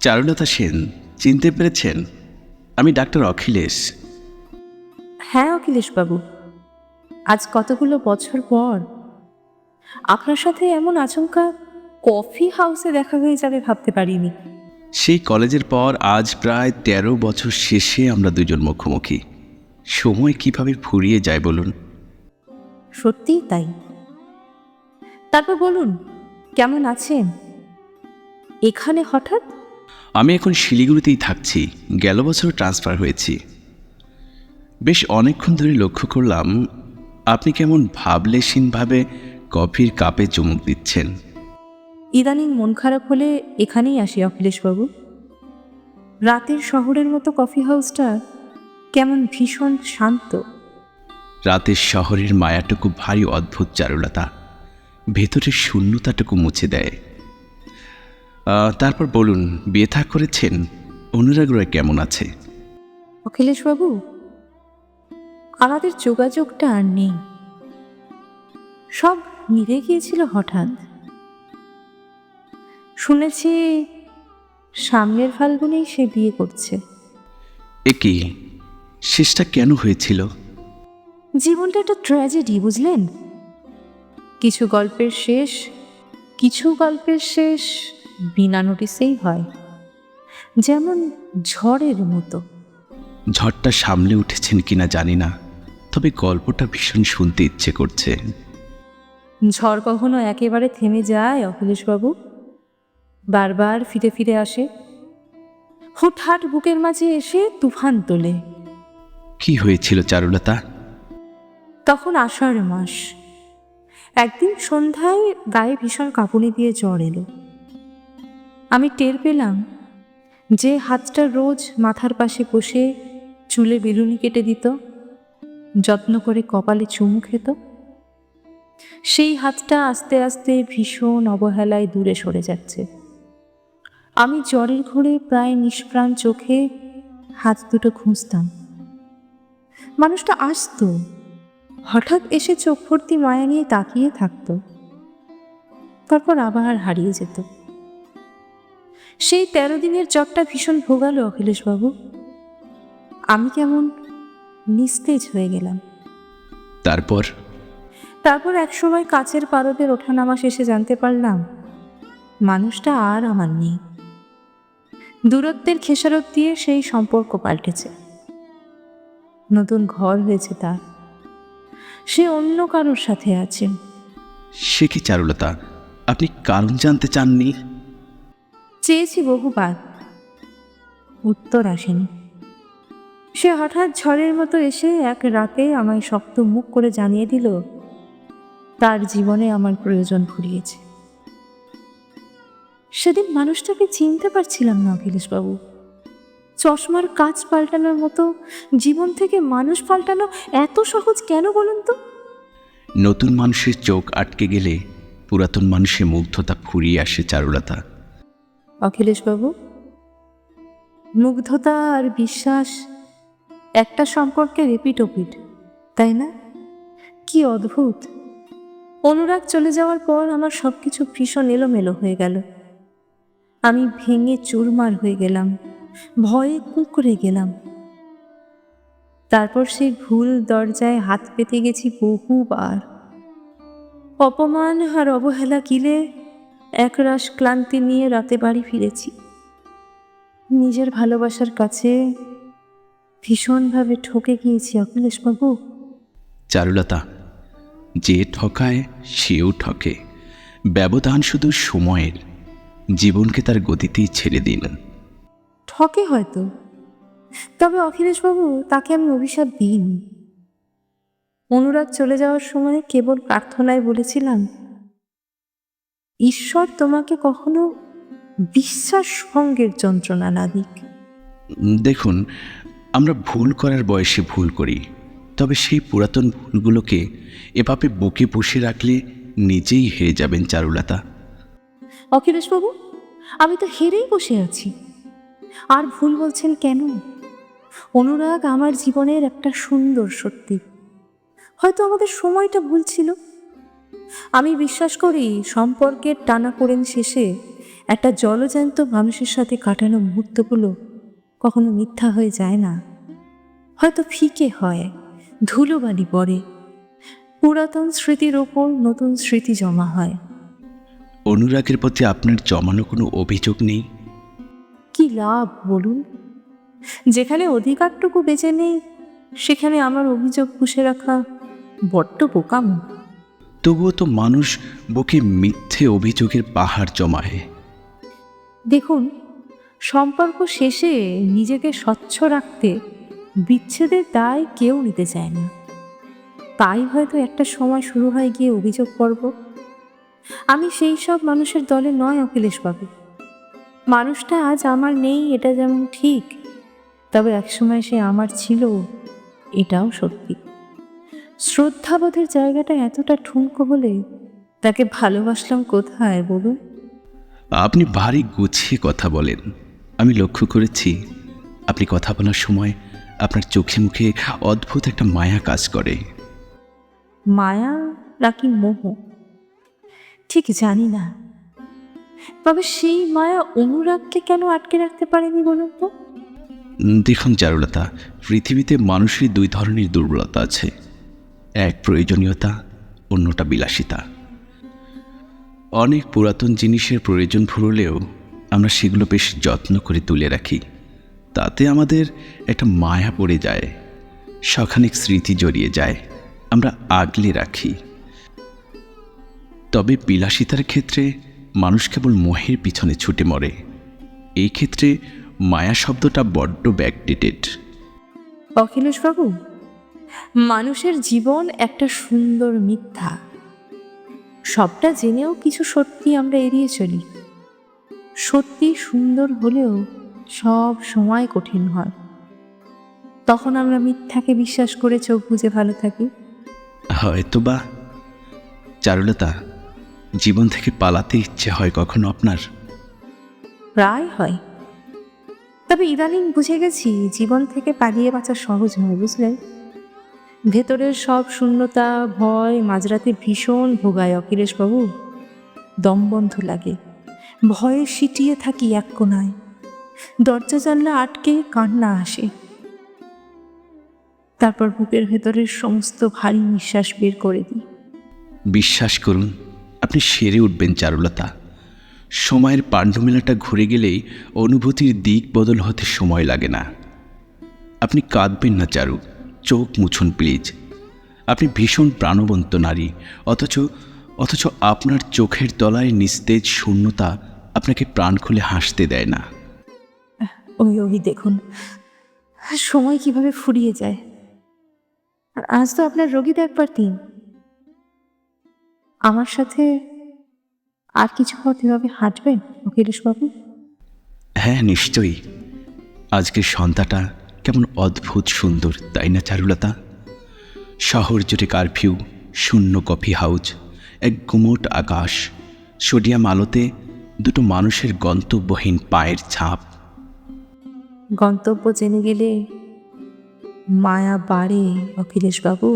চারুলতা সেন চিনতে পেরেছেন? আমি ডাক্তার অখিলেশ। হ্যাঁ অখিলেশবাবু, আজ কতগুলো বছর পর আপনার সাথে এমন আচমকা কফি হাউসে দেখা হয়ে যাবে ভাবতে পারিনি। সেই কলেজের পর আজ প্রায় ১৩ বছর শেষে আমরা দুজন মুখোমুখি। সময় কিভাবে ফুরিয়ে যায় বলুন। সত্যিই তাই। তারপর বলুন, কেমন আছেন? এখানে হঠাৎ? আমি এখন শিলিগুড়িতেই থাকছি, গেল বছর ট্রান্সফার হয়েছি। বেশ অনেকক্ষণ ধরে লক্ষ্য করলাম আপনি কেমন ভাবলেশীনভাবে কফির কাপে চুমুক দিচ্ছেন। ইদানিং মন খারাপ হলে এখানেই আসি অখিলেশবাবু। রাতের শহরের মতো কফি হাউসটা কেমন ভীষণ শান্ত। রাতের শহরের মায়াটুকু ভারী অদ্ভুত চারুলতা, ভেতরের শূন্যতাটুকু মুছে দেয়। তারপর বলুন, বিয়ে থা করেছেন? অনুরাগ রয় কেমন আছে? অখিলেশবাবু, আমাদের যোগাযোগটা আর নেই, সব মিলে গিয়েছিল হঠাৎ। শুনেছি সামনের ফাল্গুনেই সে বিয়ে করছে। এ কি, শেষটা কেন হয়েছিল? জীবনটা একটা ট্র্যাজেডি, বুঝলেন? কিছু গল্পের শেষ বিনা নোটিসেই হয়, যেমন ঝড়ের মতো। ঝড়টা সামলে উঠেছেন কিনা জানি না, তবে গল্পটা ভীষণ শুনতে ইচ্ছে করছে। ঝড় কখনো একেবারে থেমে যায় অখিলেশবাবু? বারবার ফিরে ফিরে আসে, হুটহাট বুকের মাঝে এসে তুফান তোলে। কি হয়েছিল চারুলতা? তখন আষাঢ় মাস, একদিন সন্ধ্যায় গায়ে ভীষণ কাঁপুনি দিয়ে জ্বর এলো। আমি টের পেলাম যে হাতটা রোজ মাথার পাশে বসে চুলে বেলুনি কেটে দিত, যত্ন করে কপালে চুমু খেত, সেই হাতটা আস্তে আস্তে ভীষণ অবহেলায় দূরে সরে যাচ্ছে। আমি জ্বরের ঘোরে প্রায় নিষ্প্রাণ চোখে হাত দুটো খুঁজতাম। মানুষটা আসতো, হঠাৎ এসে চোখ ভর্তি মায়া নিয়ে তাকিয়ে থাকতো, তারপর আবার হারিয়ে যেত। সেই ১৩ দিনের জ্বরটা ভীষণ ভোগালো অখিলেশবাবু। আমি কেমন নিস্তেজ হয়ে গেলাম। তারপর? তারপর একসময় কাচের পারদের ওঠানামা শেষে জানতে পারলাম মানুষটা আর আমার নেই। দূরত্বের খেসারত দিয়ে সেই সম্পর্ক পাল্টেছে, নতুন ঘর হয়েছে তার, সে অন্য কারোর সাথে আছে। সে কি চারুলতা, আপনি কারণ জানতে চাননি? চেয়েছি বহুবার, উত্তর আসেনি। সে হঠাৎ ঝড়ের মতো এসে এক রাতে আমায় শক্ত মুখ করে জানিয়ে দিল তার জীবনে আমার প্রয়োজন ফুরিয়েছে। সেদিন মানুষটাকে চিনতে পারছিলাম না অখিলেশবাবু। চশমার কাঁচ পাল্টানোর মতো জীবন থেকে মানুষ পাল্টানো এত সহজ কেন বলুন তো? নতুন মানুষের চোখ আটকে গেলে পুরাতন মানুষের মুগ্ধতা ফুরিয়ে আসে চারুলতা। অখিলেশবাবু, মুগ্ধতা আর বিশ্বাস একটা সম্পর্কে রিপিট ওপিট, তাই না? কি অদ্ভুত! অনুরাগ চলে যাওয়ার পর আমার সবকিছু ভীষণ এলোমেলো হয়ে গেল। আমি ভেঙে চুরমার হয়ে গেলাম, ভয়ে কুঁকড়ে গেলাম। তারপর সেই ভুল দরজায় হাত পেতে গেছি বহুবার। অপমান আর অবহেলা গিলে একরাশ ক্লান্তি নিয়ে রাতে বাড়ি ফিরেছি। নিজের ভালোবাসার কাছে ভীষণভাবে ঠকে গিয়েছি অখিলেশবাবু। চারুলতা, যে ঠকায় সেও ঠকে। ব্যবধান শুধু সময়ের, জীবনকে তার গতিতেই ছেড়ে দিন। ঠকে হয়তো, তবে অখিলেশবাবু তাকে আমি অভিশাপ দিইনি। অনুরাগ চলে যাওয়ার সময় কেবল প্রার্থনায় বলেছিলাম, ঈশ্বর তোমাকে কখনো বিশ্বাস ভঙ্গের যন্ত্রণা না দিক। দেখুন, আমরা ভুল করার বয়সে ভুল করি, তবে সেই পুরাতন ভুলগুলোকে এভাবে বুকে পুষে রাখলে নিজেই হেরে যাবেন চারুলতা। অখিলেশবাবু, আমি তো হেরেই বসে আছি। আর ভুল বলছেন কেন? অনুরাগ আমার জীবনের একটা সুন্দর সত্যি। হয়তো আমাদের সময়টা ভুল ছিল, আমি বিশ্বাস করি সম্পর্কের টানাপোড়েন শেষে একটা জলজ্যান্ত মানুষের সাথে কাটানো মুহূর্তগুলো কখনো মিথ্যা হয়ে যায় না, হয়তো ফিকে হয়, ধুলোবালি পড়ে, পুরাতন স্মৃতির ওপর নতুন স্মৃতি জমা হয়। অনুরাগের প্রতি আপনার জমানো কোনো অভিযোগ নেই? কি লাভ বলুন? যেখানে অধিকারটুকু বেঁচে নেই সেখানে আমার অভিযোগ পুষে রাখা বড্ড বোকামো। তবুও তো মানুষ বুকে মিথ্যে অভিযোগের পাহাড় জমায়। দেখুন, সম্পর্ক শেষে নিজেকে স্বচ্ছ রাখতে বিচ্ছেদের দায় কেউ নিতে চায় না। তাই হয়তো একটা সময় শুরু হয় গিয়ে অভিযোগ পর্ব। আমি সেই সব মানুষের দলে নয় অখিলেশবাবু। মানুষটা আজ আমার নেই এটা যেমন ঠিক, তবে একসময় সে আমার ছিল এটাও সত্যি। শ্রদ্ধাবোধের জায়গাটা এতটা ঠুনকো বলে তাকে ভালোবাসলাম কোথায় বলুন? আপনি ভারী গুছিয়ে কথা বলেন। আমি লক্ষ্য করেছি আপনি কথা বলার সময় আপনার চোখে মুখে অদ্ভুত একটা মায়া কাজ করে। মায়া নাকি মোহ ঠিক জানি না, তবে সেই মায়া অনুরাগকে কেন আটকে রাখতে পারেনি বলুন তো? দেখুন চারুলতা, পৃথিবীতে মানুষের দুই ধরনের দুর্বলতা আছে, এক প্রয়োজনীয়তা, অন্যটা বিলাসিতা। অনেক পুরাতন জিনিসের প্রয়োজন ফুরলেও আমরা সেগুলো বেশ যত্ন করে তুলে রাখি। তাতে আমাদের একটা মায়া পড়ে যায়, সখানিক স্মৃতি জড়িয়ে যায়, আমরা আগলে রাখি। তবে বিলাসিতার ক্ষেত্রে মানুষ কেবল মোহের পিছনে ছুটে মরে। এই ক্ষেত্রে মায়া শব্দটা বড্ড ব্যাকডেটেড। অখিলেশবাবু, মানুষের জীবন একটা সুন্দর মিথ্যা। সবটা জেনেও কিছু সত্যি আমরা এড়িয়ে চলি। সত্যি সুন্দর হলেও সব সময় কঠিন হয়। তখন আমরা মিথ্যাকে বিশ্বাস করে চোখ বুজে ভালো থাকি। হয়তোবা চারুলতা, জীবন থেকে পালাতে ইচ্ছে হয় কখনো আপনার? প্রায় হয়, তবে ইদানিং বুঝে গেছি জীবন থেকে পালিয়ে বাঁচা সহজ নয়, বুঝলেন? ভেতরের সব শূন্যতা, ভয় মাঝরাতে ভীষণ ভোগায় অখিলেশবাবু। দমবন্ধ লাগে, ভয়ে সিটিয়ে থাকি এক কোনায়, দরজা জানলা আটকে কান্না আসে। তারপর বুকের ভেতরের সমস্ত ভারী নিঃশ্বাস বের করে দিই। বিশ্বাস করুন, আপনি সেরে উঠবেন চারুলতা। সময়ের পাণ্ডুমেলাটা ঘুরে গেলেই অনুভূতির দিক বদল হতে সময় লাগে না। আপনি কাঁদবেন না চারু, চোখ মুছুন প্লিজ। আপনি ভীষণ প্রাণবন্ত নারী, অথচ আপনার চোখের তলায় নিস্তেজ শূন্যতা আপনাকে প্রাণ খুলে হাসতে দেয় না। ওই দেখুন সময় কিভাবে ফুরিয়ে যায়। আর আজ তো আপনার রোগী দেখবার দিন। আমার সাথে আর কিছু পথ এভাবে হাঁটবেন অখিলেশবাবু? হ্যাঁ, নিশ্চয়ই। আজকের সন্ধ্যাটা কেমন অদ্ভুত সুন্দর, তাই না চারুলতা? শহর জুড়ে কারফিউ, শূন্য কফি হাউস, এক গুমোট আকাশ, সোডিয়াম আলোতে দুটো মানুষের গন্তব্যহীন পায়ের ছাপ। গন্তব্য জেনে গেলে মায়া বাড়ে অখিলেশবাবু।